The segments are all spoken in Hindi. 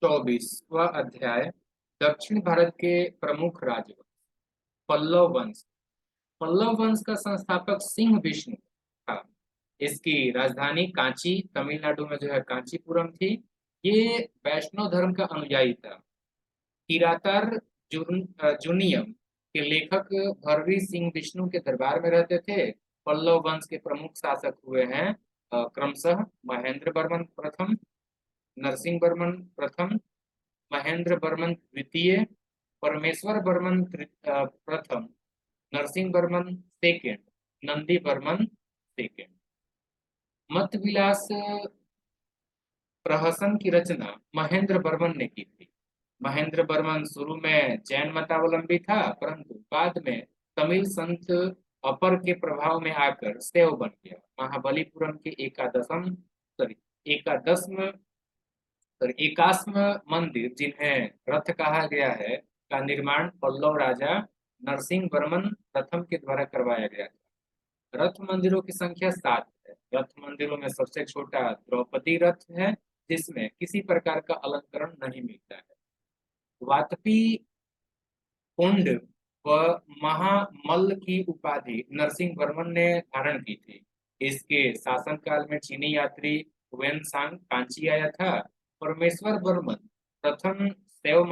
24वां अध्याय। दक्षिण भारत के प्रमुख राजवंश। पल्लव वंश। पल्लव वंश का संस्थापक सिंह विष्णु था। इसकी राजधानी कांची, तमिलनाडु में जो है कांचीपुरम थी। ये वैष्णव धर्म का अनुयायी था। किरातार जुनियम के लेखक भरवी सिंह विष्णु के दरबार में रहते थे। पल्लव वंश के प्रमुख शासक हुए हैं क्रमशः महेंद्र वर्मन प्रथम, नरसिंह वर्मन प्रथम, महेंद्र वर्मन द्वितीय, परमेश्वर वर्मन प्रथम, नरसिंह वर्मन सेकेंड, नंदी वर्मन सेकेंड। मत विलास प्रहसन की रचना महेंद्र वर्मन ने की थी। महेंद्र वर्मन शुरू में जैन मतावलंबी था, परंतु बाद में तमिल संत अपर के प्रभाव में आकर शैव बन गया। महाबलीपुरम के एकादशम एकास्म मंदिर, जिन्हें रथ कहा गया है, का निर्माण पल्लव राजा नरसिंह वर्मन प्रथम के द्वारा करवाया गया था। रथ मंदिरों की संख्या 7 है। रथ मंदिरों में सबसे छोटा द्रौपदी रथ है, जिसमें किसी प्रकार का अलंकरण नहीं मिलता है। वातपी कुंड व महामल्ल की उपाधि नरसिंह वर्मन ने धारण की थी। इसके शासनकाल में चीनी यात्री वेनसांग कांची आया था। परमेश्वर वर्मन प्रथम शैव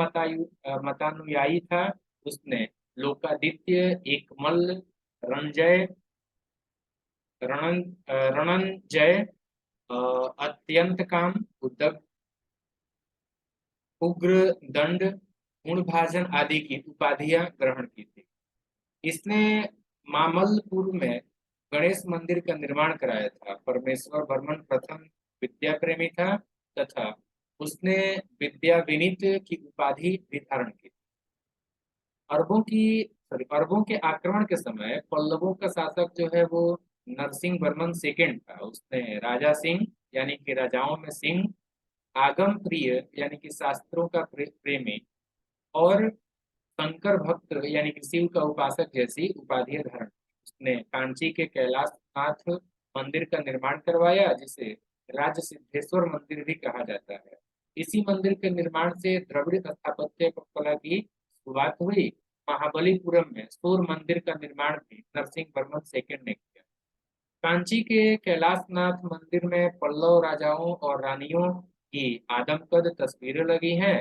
मतानुयायी था। उसने लोकादित्य, एकमल्ल, रणजय रणंजय, अत्यंत काम, उग्र दंड, गुणभाजन आदि की उपाधियां ग्रहण की थी। इसने मामल्लपुर में गणेश मंदिर का निर्माण कराया था। परमेश्वर वर्मन प्रथम विद्या प्रेमी था तथा उसने विद्या विनीत की उपाधि भी धारण की। अरबों के आक्रमण के समय पल्लवों का शासक जो है वो नरसिंह वर्मन सेकेंड था। उसने राजा सिंह यानी कि राजाओं में सिंह, आगम प्रिय यानी कि शास्त्रों का प्रेमी और शंकर भक्त यानी कि शिव का उपासक जैसी उपाधियां धारण की। उसने कांची के कैलाशनाथ मंदिर का निर्माण करवाया, जिसे राज सिद्धेश्वर मंदिर भी कहा जाता है। इसी मंदिर के निर्माण से द्रविड़ स्थापत्य कला की शुरुआत हुई। महाबलीपुरम में सूर्य मंदिर का निर्माण भी नरसिंह वर्मन सेकेंड ने किया। कांची के कैलाशनाथ मंदिर में पल्लव राजाओं और रानियों की आदमकद तस्वीरें लगी हैं।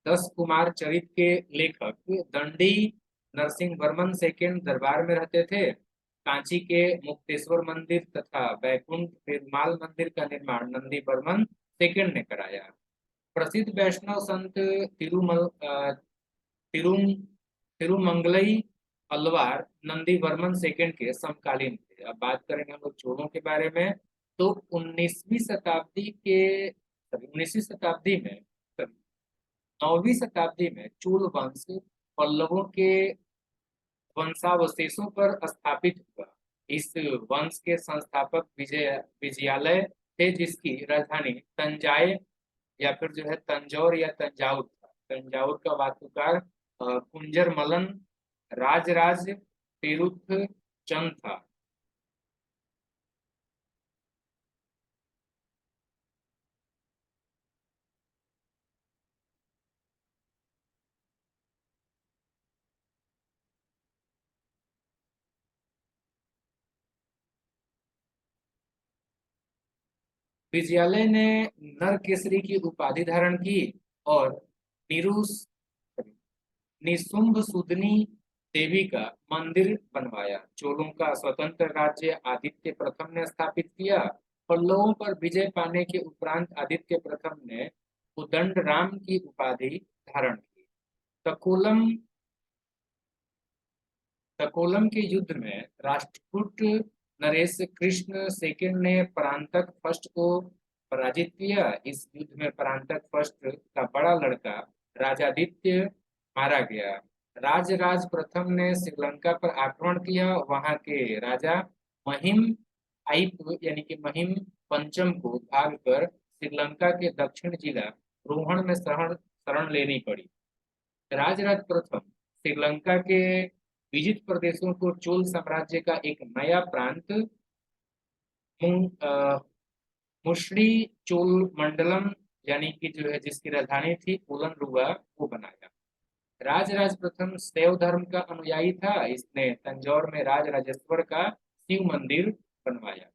10 कुमार चरित के लेखक दंडी नरसिंह वर्मन सेकेंड दरबार में रहते थे। कांची के मुक्तेश्वर मंदिर तथा बैकुंठ पेरुमाल मंदिर का निर्माण नंदी वर्मन सेकेंड ने कराया। प्रसिद्ध वैष्णव संत तिरुम तिरुमंगलई अलवार नंदी वर्मन सेकेंड के समकालीन थे। अब बात करेंगे हम लोग चोलों के बारे में। तो 19वीं शताब्दी में 9वीं शताब्दी में चोल वंश पल्लवों के वंशावशेषों पर स्थापित हुआ। इस वंश के संस्थापक विजयालय थे, जिसकी राजधानी तंजाय या फिर जो है तंजौर या तंजाउर था। तंजाउर का वास्तुकार कुंजर मलन राजराज पेरुथ चंद था। विजयालय ने नरकेसरी की उपाधि धारण की और निरुस निशुंभ सुदनी देवी का मंदिर बनवाया। चोलों का स्वतंत्र राज्य आदित्य प्रथम ने स्थापित किया। पल्लवों पर विजय पाने के उपरांत आदित्य प्रथम ने उदंड राम की उपाधि धारण की। तकोलम तकोलम के युद्ध में राष्ट्रकूट नरेश कृष्ण सेकेंड ने परांतक फर्स्ट को पराजित किया। इस युद्ध में परांतक फर्स्ट का बड़ा लड़का राजादित्य मारा गया। राजराज प्रथम ने श्रीलंका पर आक्रमण किया। वहां के राजा महिम आइप यानी कि महिम पंचम को भागकर श्रीलंका के दक्षिण जिला रोहण में शरण लेनी पड़ी। राजराज प्रथम श्रीलंका के विजित प्रदेशों को चोल साम्राज्य का एक नया प्रांत मुश्री चोल मंडलम यानी कि जो है जिसकी राजधानी थी उलनरुआ, वो बनाया। राजराज प्रथम शैव धर्म का अनुयायी था। इसने तंजौर में राज राजेश्वर का शिव मंदिर बनवाया।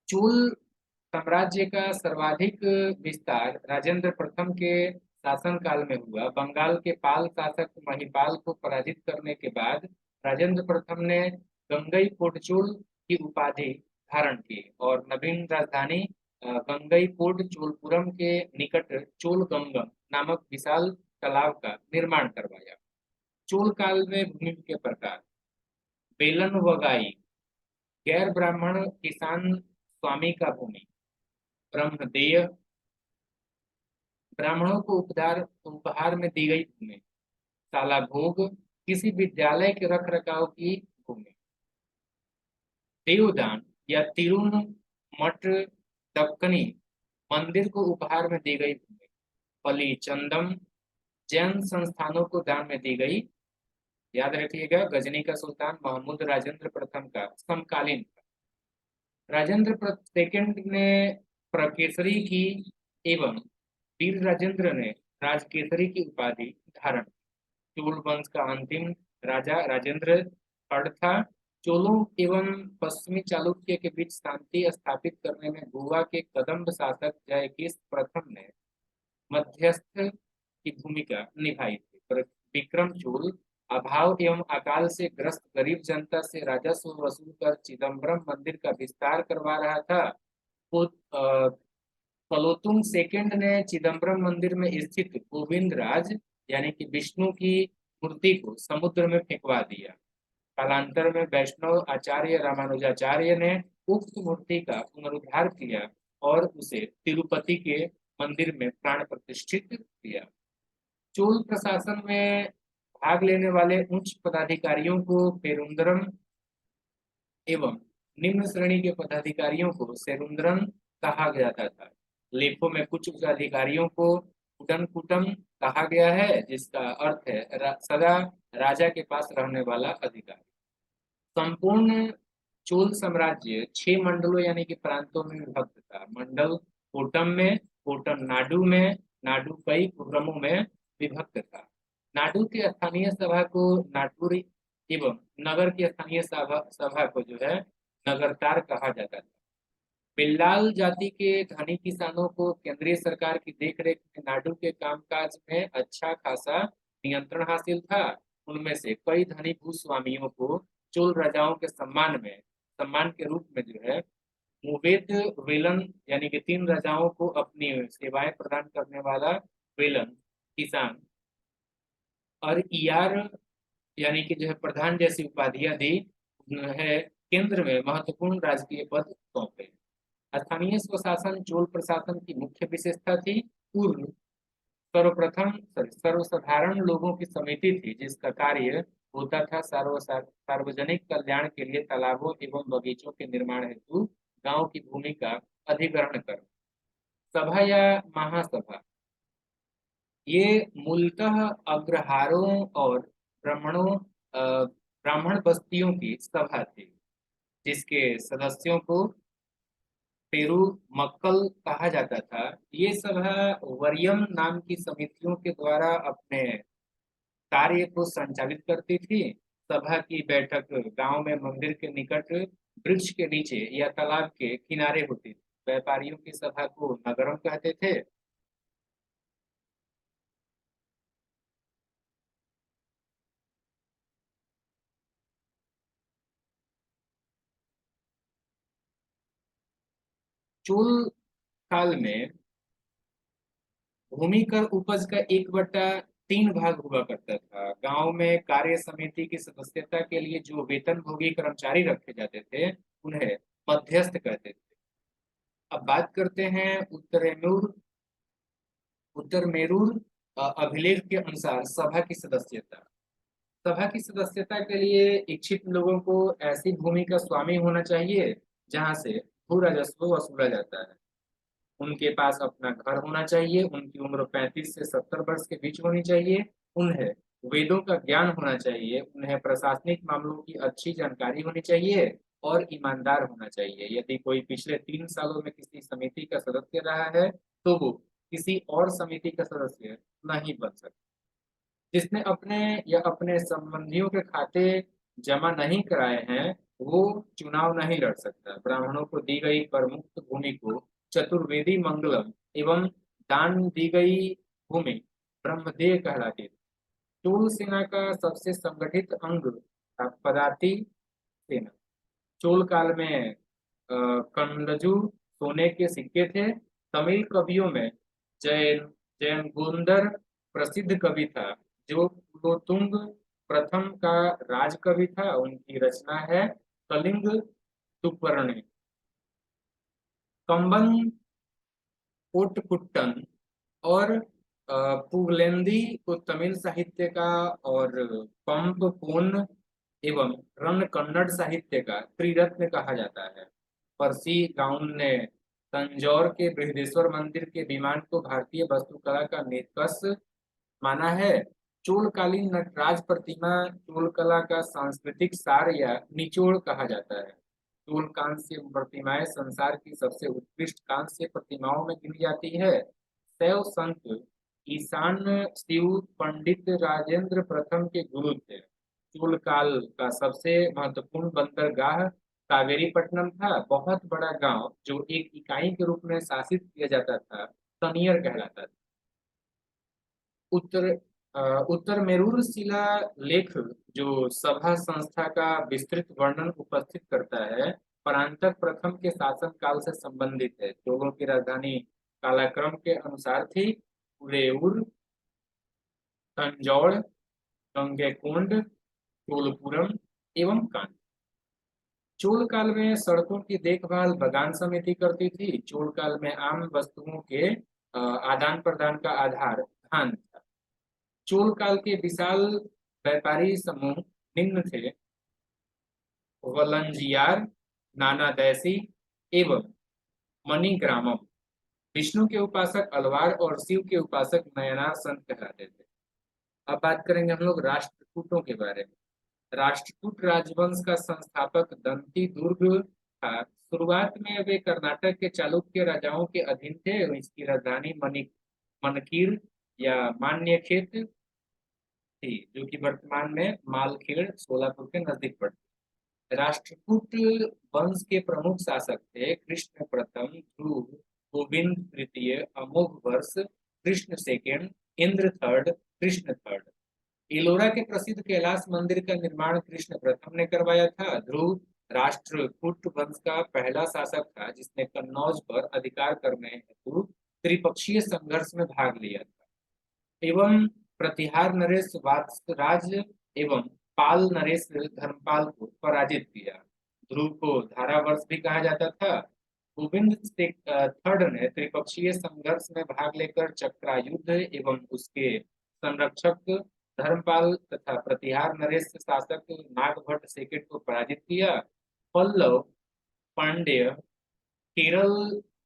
चोल साम्राज्य का सर्वाधिक विस्तार राजेंद्र प्रथम के शासनकाल में हुआ। बंगाल के पाल शासक महिपाल को पराजित करने के बाद राजेंद्र प्रथम ने गंगईकोटचोल की उपाधि धारण की और नवीन राजधानी गंगईकोटचोलपुरम के निकट चोलगंगम नामक विशाल तालाब का निर्माण करवाया। चोल काल में भूमि के प्रकार: बेलन वगाई, गैर ब्राह्मण किसान स्वामी का भूमि। ब्रह्मदेय, ब्राह्मणों को उपहार में दी गई भूमि। साला भोग, किसी विद्यालय के रख रखाव की भूमि। देवदान या तिरुन मठ दक्कनी, मंदिर को उपहार में दी गई भूमि। पली चंदम, जैन संस्थानों को दान में दी गई। याद रखिएगा, गजनी का सुल्तान महमूद राजेंद्र प्रथम का समकालीन था। राजेंद्र सेकंड ने प्रकेसरी की एवं वीर राजेंद्र ने राजकेसरी की उपाधि धारण की। चोल वंश का अंतिम राजा राजेंद्र थर्ड था। चोलों एवं पश्चिमी चालुक्य के बीच शांति स्थापित करने में गोवा के कदम्ब शासक जयकेश प्रथम ने मध्यस्थ की भूमिका निभाई थी। विक्रम चोल अभाव एवं अकाल से ग्रस्त गरीब जनता से राजस्व वसूल कर चिदम्बरम मंदिर का विस्तार करवा रहा था। कलोतुंग सेकंड ने चिदम्बरम मंदिर में स्थित गोविंद राज यानी कि विष्णु की मूर्ति को समुद्र में फेंकवा दिया। कालांतर में वैष्णव आचार्य रामानुजाचार्य ने उक्त मूर्ति का पुनरुद्धार किया और उसे तिरुपति के मंदिर में प्राण प्रतिष्ठित किया। चोल प्रशासन में भाग लेने वाले उच्च पदाधिकारियों को पेरुंदरम एवं निम्न श्रेणी के पदाधिकारियों को सेरुंद्रम कहा जाता था। लेखों में कुछ उच्च अधिकारियों को कुटम कहा गया है, जिसका अर्थ है सदा राजा के पास रहने वाला अधिकारी। संपूर्ण चोल साम्राज्य 6 मंडलों यानी कि प्रांतों में विभक्त था। मंडल कोटम में, कोटम नाडु में, नाडु कई कुर्रमों में विभक्त था। नाडु के स्थानीय सभा को नाटुरी एवं नगर की स्थानीय सभा को जो है नगरतार कहा जाता था। बिल्लाल जाति के धनी किसानों को केंद्रीय सरकार की देखरेख में नाडु के कामकाज में अच्छा खासा नियंत्रण हासिल था। उनमें से कई धनी भूस्वामियों को चोल राजाओं के सम्मान के रूप में जो है मुवेद वेलन यानी कि 3 राजाओं को अपनी सेवाएं प्रदान करने वाला वेलन किसान और ईआर यानी कि जो है प्रधान जैसी उपाधियां दी है। केंद्र में महत्वपूर्ण राजकीय पद सौंपे। स्थानीय स्वशासन चोल प्रशासन की मुख्य विशेषता थी। पूर्व सर्वसाधारण लोगों की समिति थी, जिसका कार्य होता था सार्वजनिक कल्याण के लिए तालाबों एवं बगीचों के निर्माण हेतु गांव की भूमि का अधिग्रहण कर। सभा या महासभा, ये मूलतः अग्रहारों और ब्राह्मण बस्तियों की सभा थी, जिसके सदस्यों को पेरू मक्कल कहा जाता था। ये सभा वरियम नाम की समितियों के द्वारा अपने कार्य को संचालित करती थी। सभा की बैठक गांव में मंदिर के निकट वृक्ष के नीचे या तालाब के किनारे होती थी। व्यापारियों की सभा को नगरम कहते थे। चोल काल में भूमि कर उपज का 1/3 भाग हुआ करता था। गांव में कार्य समिति की सदस्यता के लिए जो वेतन भोगी कर्मचारी रखे जाते थे, उन्हें मध्यस्थ कहते थे। अब बात करते हैं उत्तर मेरूर अभिलेख के अनुसार सभा की सदस्यता। सभा की सदस्यता के लिए इच्छित लोगों को ऐसी भूमि का स्वामी होना चाहिए जहां से भू राजस्व वसूला जाता है। उनके पास अपना घर होना चाहिए। उनकी उम्र 35 से 70 वर्ष के बीच होनी चाहिए। उन्हें वेदों का ज्ञान होना चाहिए। उन्हें प्रशासनिक मामलों की अच्छी जानकारी होनी चाहिए। और ईमानदार होना चाहिए। यदि कोई पिछले 3 सालों में किसी समिति का सदस्य रहा है तो वो किसी और समिति का सदस्य नहीं बन सकता। जिसने अपने या अपने संबंधियों के खाते जमा नहीं कराए हैं वो चुनाव नहीं लड़ सकता। ब्राह्मणों को दी गई करमुक्त भूमि को चतुर्वेदी मंगलम एवं दान दी गई भूमि ब्रह्मदेय कहलाती थी। चोल सेना का सबसे संगठित अंग था पदाति सेना। चोल काल में कंदजु सोने के सिक्के थे। तमिल कवियों में जैन जयगुंदर प्रसिद्ध कवि था जो कुलोतुंग प्रथम का राजकवि था। उनकी रचना है कलिंग तुपर्णी। कंबन ओटकुट्टन और पुगलेंदी को तमिल साहित्य का और पंप पूर्ण एवं रण कन्नड़ साहित्य का त्रिरत्न कहा जाता है। परसी गाउन ने तंजौर के बृहदेश्वर मंदिर के विमान को भारतीय वास्तुकला का निष्कर्ष माना है। चोलकालीन नटराज प्रतिमा चोल कला का सांस्कृतिक सार या निचोड़ कहा जाता है। चोल कांस्य प्रतिमाएं संसार की सबसे उत्कृष्ट कांस्य प्रतिमाओं में गिनी जाती है। शैव संत ईशान शिव पंडित राजेंद्र प्रथम के गुरु थे। चोल काल का सबसे महत्वपूर्ण बंदरगाह कावेरीपट्टनम था। बहुत बड़ा गांव जो एक इकाई के रूप में शासित किया जाता था तनियर कहलाता था। उत्तर उत्तर मेरूर शिला लेख जो सभा संस्था का विस्तृत वर्णन उपस्थित करता है परांतक प्रथम के शासन काल से संबंधित है। चोलों की राजधानी कालाक्रम के अनुसार थी उरेऊर, तंजौर, गंगैकोंड, चोलपुरम एवं कांची। चोल काल में सड़कों की देखभाल बगान समिति करती थी। चोल काल में आम वस्तुओं के आदान प्रदान का आधार धान था। चोल काल के विशाल व्यापारी समूह निम्न थे वलंजियार, नानादैसी एवं मणिग्रामम। विष्णु के उपासक अलवार और शिव के उपासक नयनार संत कहलाते थे। अब बात करेंगे हम लोग राष्ट्रकूटों के बारे में। राष्ट्रकूट राजवंश का संस्थापक दंती दुर्ग था। शुरुआत में वे कर्नाटक के चालुक्य राजाओं के अधीन थे। इसकी राजधानी मनकीर या मान्यखेत थी जो कि वर्तमान में मालखेड़ सोलापुर के नजदीक पड़ती है। राष्ट्रकूट वंश के प्रमुख शासक थे कृष्ण प्रथम, ध्रुव, गोविंद तृतीय, अमोघ वर्ष, Krishna second, Indra third, Krishna third. Ellora के प्रसिद्ध कैलाश मंदिर का निर्माण कृष्ण प्रथम ने करवाया था। ध्रुव राष्ट्रकूट वंश का पहला शासक था जिसने कन्नौज पर अधिकार करने हेतु त्रिपक्षीय संघर्ष में भाग लिया था एवं प्रतिहार नरेश वात्सराज एवं पाल नरेश धर्मपाल को पराजित किया। ध्रुव को धारावर्ष भी कहा जाता था। गोविंद थर्ड ने त्रिपक्षीय संघर्ष में भाग लेकर चक्रायुद्ध एवं उसके संरक्षक धर्मपाल तथा प्रतिहार नरेश शासक नागभट्ट सेकंड को पराजित किया। पल्लव, पांड्य, केरल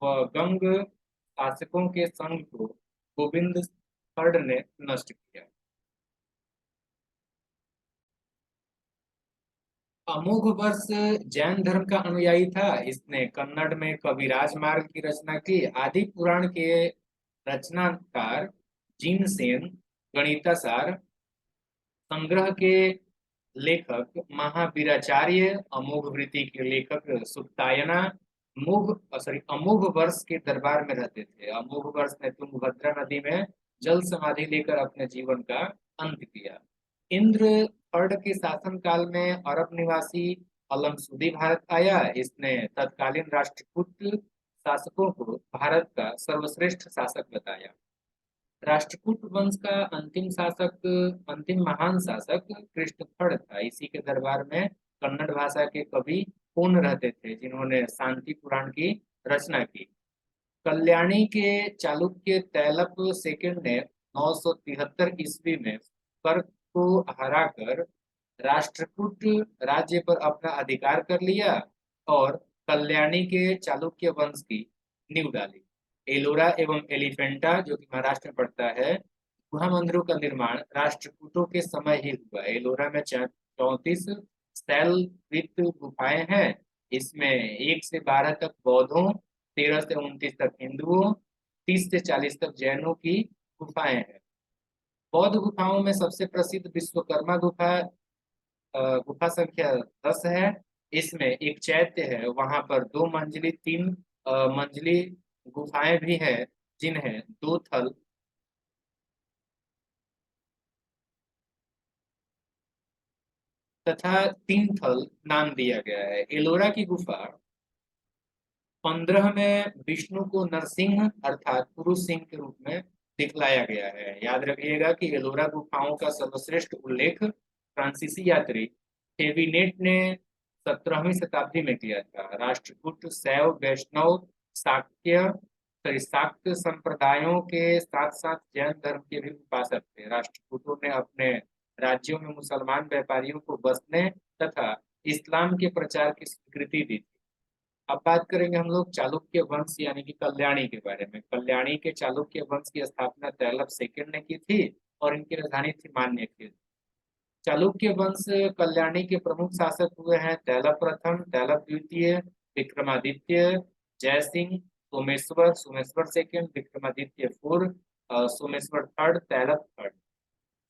व गंग शासकों के संघ को गोविंद थर्ड ने नष्ट किया। अमोघ वर्ष जैन धर्म का अनुयायी था। इसने कन्नड़ में कविराज मार्ग की रचना की। आदि पुराण के रचनाकार जिनसेन, गणितासार संग्रह के लेखक महावीराचार्य, अमोघ वृत्ति के लेखक सुक्तायना अमोघ वर्ष के दरबार में रहते थे। अमोघ वर्ष ने तुंगभद्रा नदी में जल समाधि लेकर अपने जीवन का अंत किया। इंद्र थर्ड के शासन काल में अरब निवासी अलमसूदी भारत आया। इसने तत्कालीन राष्ट्रकूट शासकों को भारत का सर्वश्रेष्ठ शासक बताया। राष्ट्रकूट वंश का अंतिम महान शासक कृष्ण थर्ड था। इसी के दरबार में कन्नड़ भाषा के कवि पूर्ण रहते थे जिन्होंने शांति पुराण की रचना की। कल्याणी के चालुक्य तैलप सेकंड ने 973 ईस्वी में कर्क को हराकर राष्ट्रकूट राज्य पर अपना अधिकार कर लिया और कल्याणी के चालुक्य वंश की नींव डाली। एलोरा एवं एलिफेंटा जो कि महाराष्ट्र में पड़ता है, गुहा मंदिरों का निर्माण राष्ट्रकूटों के समय ही हुआ। एलोरा में 34, शैलवृत्त गुफाएं हैं। इसमें 1 से 12 तक बौद्धों, 13 से 29 तक हिंदुओं, 30 से 40 तक जैनों की गुफाएं हैं। बौद्ध गुफाओं में सबसे प्रसिद्ध विश्वकर्मा गुफा, गुफा संख्या 10 है। इसमें एक चैत्य है, वहां पर 2 मंजिली, 3 मंजिली गुफाएं भी है, जिन्हें 2 थल तथा 3 थल नाम दिया गया है। एलोरा की गुफा 15 में विष्णु को नरसिंह अर्थात पुरुष सिंह के रूप में दिखलाया गया है। याद रखिएगा कि एलोरा गुफाओं का सर्वश्रेष्ठ उल्लेख फ्रांसीसी यात्री थेविनेट ने 17वीं शताब्दी में किया था। राष्ट्रकूट, शैव, वैष्णव, शाक्य शाक्त संप्रदायों के साथ साथ जैन धर्म के भी उपासक थे। राष्ट्रकूटों ने अपने राज्यों में मुसलमान व्यापारियों को बसने तथा इस्लाम के प्रचार की स्वीकृति दी थी। अब बात करेंगे हम लोग चालुक्य वंश यानी कि कल्याणी के बारे में। कल्याणी के चालुक्य वंश की स्थापना तैलप सेकंड ने की थी और इनकी राजधानी थी मान्यखिल। चालुक्य वंश कल्याणी के प्रमुख शासक हुए हैं तैलप प्रथम, तैलप द्वितीय, Vikramaditya, Jaisingh, Someshwar, Someshwar second, Vikramaditya fourth, Someshwar third, Tailap third.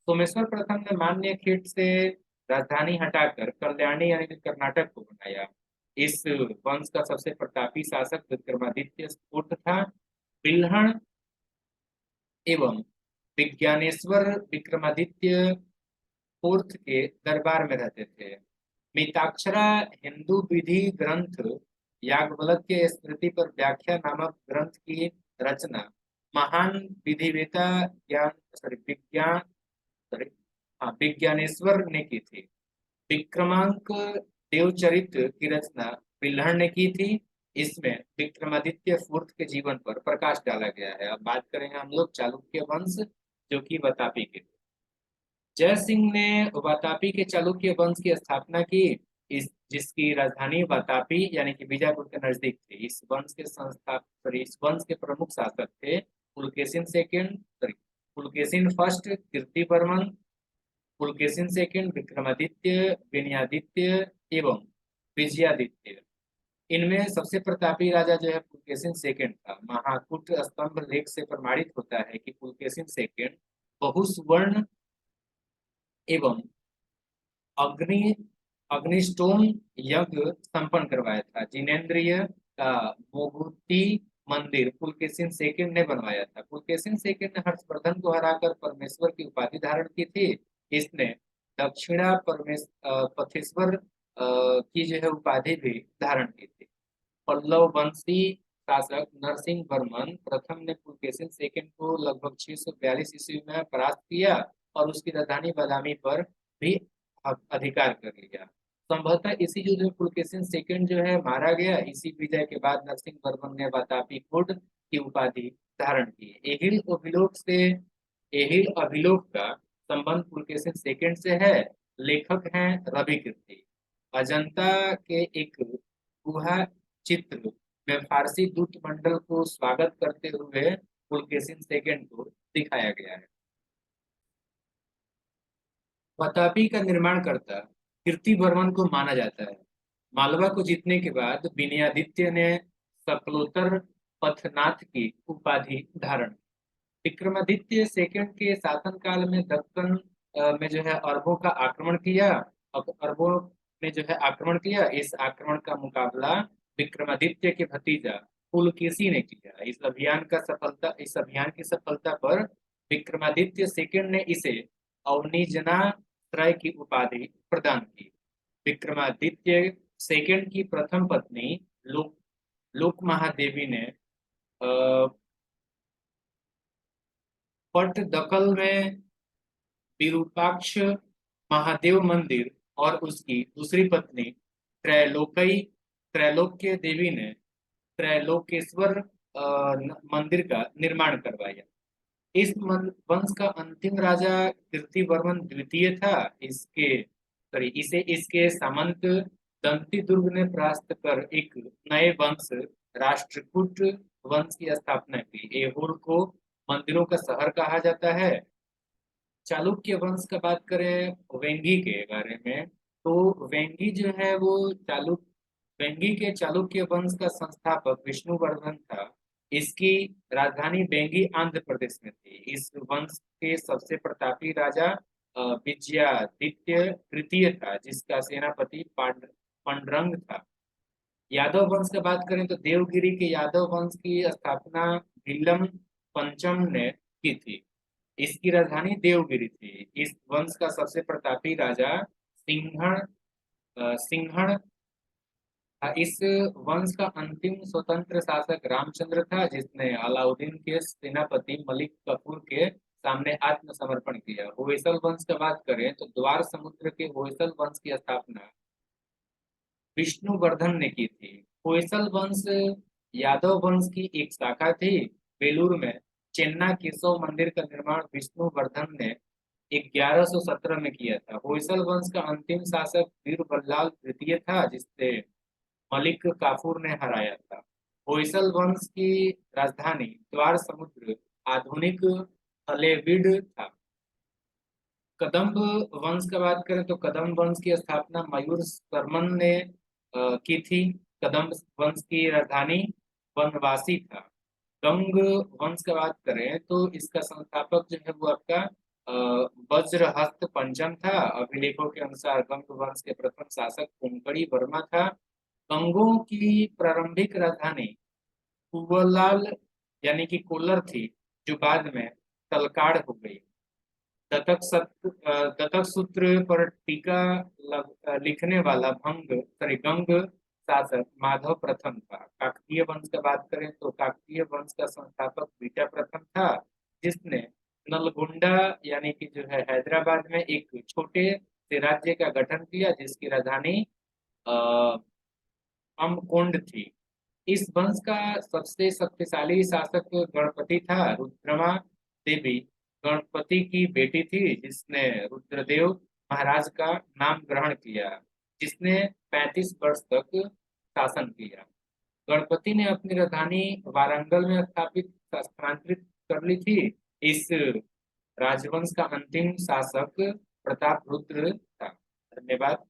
Someshwar प्रथम ने मान्यखेड़ से राजधानी हटाकर कल्याणी यानी कि कर्नाटक को बनाया। इस वंश का सबसे प्रतापी शासक विक्रमादित्य फोर्थ था। बिल्हण एवं विज्ञानेश्वर विक्रमादित्य फोर्थ के दरबार में रहते थे। मिताक्षरा हिंदू विधि ग्रंथ याज्ञवल्क्य स्मृति पर व्याख्या नामक ग्रंथ की रचना महान विधिवेता ज्ञान सॉरी विज्ञान सॉरी विज्ञानेश्वर ने की थी। विक्रमांक देवचरित की रचना बिल्हण ने की थी। इसमें विक्रमादित्य फोर्थ के जीवन पर प्रकाश डाला गया है। अब बात करेंगे हम लोग चालुक्य वंश, जो कि वातापी के थे। जय सिंह ने वातापी के चालुक्य वंश की स्थापना की, इस जिसकी राजधानी वातापी यानी कि बीजापुर के नजदीक थी। इस वंश के प्रमुख शासक थे Pulakeshin second sorry Pulakeshin first, Kirtivarman, Pulakeshin second, Vikramaditya, Vinayaditya एवं विजयादित्य। इनमें सबसे प्रतापी राजा जो है पुलकेशिन सेकंड था। महाकूट स्तंभ लेख से प्रमाणित होता है कि पुलकेशिन सेकंड बहुसुवर्ण एवं अग्नि अग्निस्टोम यज्ञ संपन्न करवाया था। जिनेन्द्रिय का मोगुती मंदिर पुलकेशिन सेकंड ने बनवाया था। पुलकेशिन सेकंड ने हर्षवर्धन को हराकर परमेश्वर की उपाधि धारण की थी। इसने दक्षिणा पथेश्वर की जो है उपाधि भी धारण की थी। पल्लव वंशी शासक नरसिंह वर्मन प्रथम ने पुलकेशिन सेकंड को लगभग 642 ईस्वी में परास्त किया और उसकी राजधानी बादामी पर भी अधिकार कर लिया। संभवतः इसी युद्ध में पुलकेशिन सेकंड जो है मारा गया। इसी विजय के बाद नरसिंह वर्मन ने वातापी कोड की उपाधि धारण की। एहिल अभिलोक का संबंध पुलकेशिन सेकंड से है। लेखक हैं रवि कीर्ति। अजंता के एक गुहा चित्र में फारसी दूत मंडल को स्वागत करते हुए पुलकेशिन सेकंड को दिखाया गया है। वातापी का निर्माणकर्ता कीर्तिवर्मन को माना जाता है। मालवा को जीतने के बाद विनयादित्य ने सकलोतर पथनाथ की उपाधि धारण की। विक्रमादित्य सेकंड के शासनकाल में दक्कन में जो है अरबों का आक्रमण किया। अब अरबों ने जो है आक्रमण किया। इस आक्रमण का मुकाबला विक्रमादित्य के भतीजा पुलकेशी ने किया। इस अभियान की सफलता पर विक्रमादित्य सेकंड ने इसे अवनिजना त्रय की उपाधि प्रदान की। विक्रमादित्य सेकंड की प्रथम पत्नी लोक महादेवी ने पट्टदकल में विरूपाक्ष महादेव मंदिर और उसकी दूसरी पत्नी त्रैलोक्य देवी ने त्रैलोकेश्वर मंदिर का निर्माण करवाया। इस वंश का अंतिम राजा कीर्तिवर्मन द्वितीय था। इसे इसके सामंत दंती दुर्ग ने परास्त कर एक नए वंश राष्ट्रकूट वंश की स्थापना की। ऐहोल को मंदिरों का शहर कहा जाता है। चालुक्य वंश का बात करें वेंगी के बारे में, तो वेंगी जो है वो वेंगी के चालुक्य वंश का संस्थापक विष्णुवर्धन था। इसकी राजधानी वेंगी आंध्र प्रदेश में थी। इस वंश के सबसे प्रतापी राजा विजयादित्य तृतीय था, जिसका सेनापति पांडुरंग था। यादव वंश की बात करें तो देवगिरी के यादव वंश की स्थापना विल्लम पंचम ने की थी। इसकी राजधानी देवगिरी थी। इस वंश का सबसे प्रतापी राजा सिंहण इस वंश का अंतिम स्वतंत्र शासक रामचंद्र था, जिसने अलाउद्दीन के सेनापति मलिक कफूर के सामने आत्मसमर्पण किया। होयसल वंश की बात करें तो द्वार समुद्र के होयसल वंश की स्थापना विष्णुवर्धन ने की थी। होयसल वंश यादव वंश की एक शाखा थी। बेलूर में चेन्ना केशव मंदिर का निर्माण विष्णुवर्धन ने 1117 में किया था। होयसल वंश का अंतिम शासक वीरबल्लाल तृतीय था, जिससे मलिक काफूर ने हराया था। होयसल वंश की राजधानी द्वार समुद्र आधुनिक हलेबीड था। कदम्ब वंश की बात करें तो कदम्ब वंश की स्थापना मयूर शर्मन ने की थी। कदम्ब वंश की राजधानी वनवासी था। गंग वंश की बात करें तो इसका संस्थापक जो है वो आपका वज्रहस्त पंचम था। अभिलेखों के अनुसार गंग वंश के प्रथम शासक कुंकड़ी वर्मा था। गंगों की प्रारंभिक राजधानी कुवलाल यानी कि कोलर थी, जो बाद में तलकाड़ हो गई। दत्तक सूत्र पर टीका लिखने वाला गंग शासक माधव प्रथम था। काकतीय वंश की बात करें तो काकतीय वंश का संस्थापक बीटा प्रथम था, जिसने नलगुंडा यानी कि जो है हैदराबाद में एक छोटे से राज्य का गठन किया, जिसकी राजधानी अमकोंड थी। इस वंश का सबसे शक्तिशाली शासक गणपति था। रुद्रमा देवी गणपति की बेटी थी, जिसने रुद्रदेव महाराज का नाम ग्रहण किया, जिसने 35 वर्ष तक शासन किया। गणपति ने अपनी राजधानी वारंगल में स्थानांतरित कर ली थी। इस राजवंश का अंतिम शासक प्रताप रुद्र था। धन्यवाद।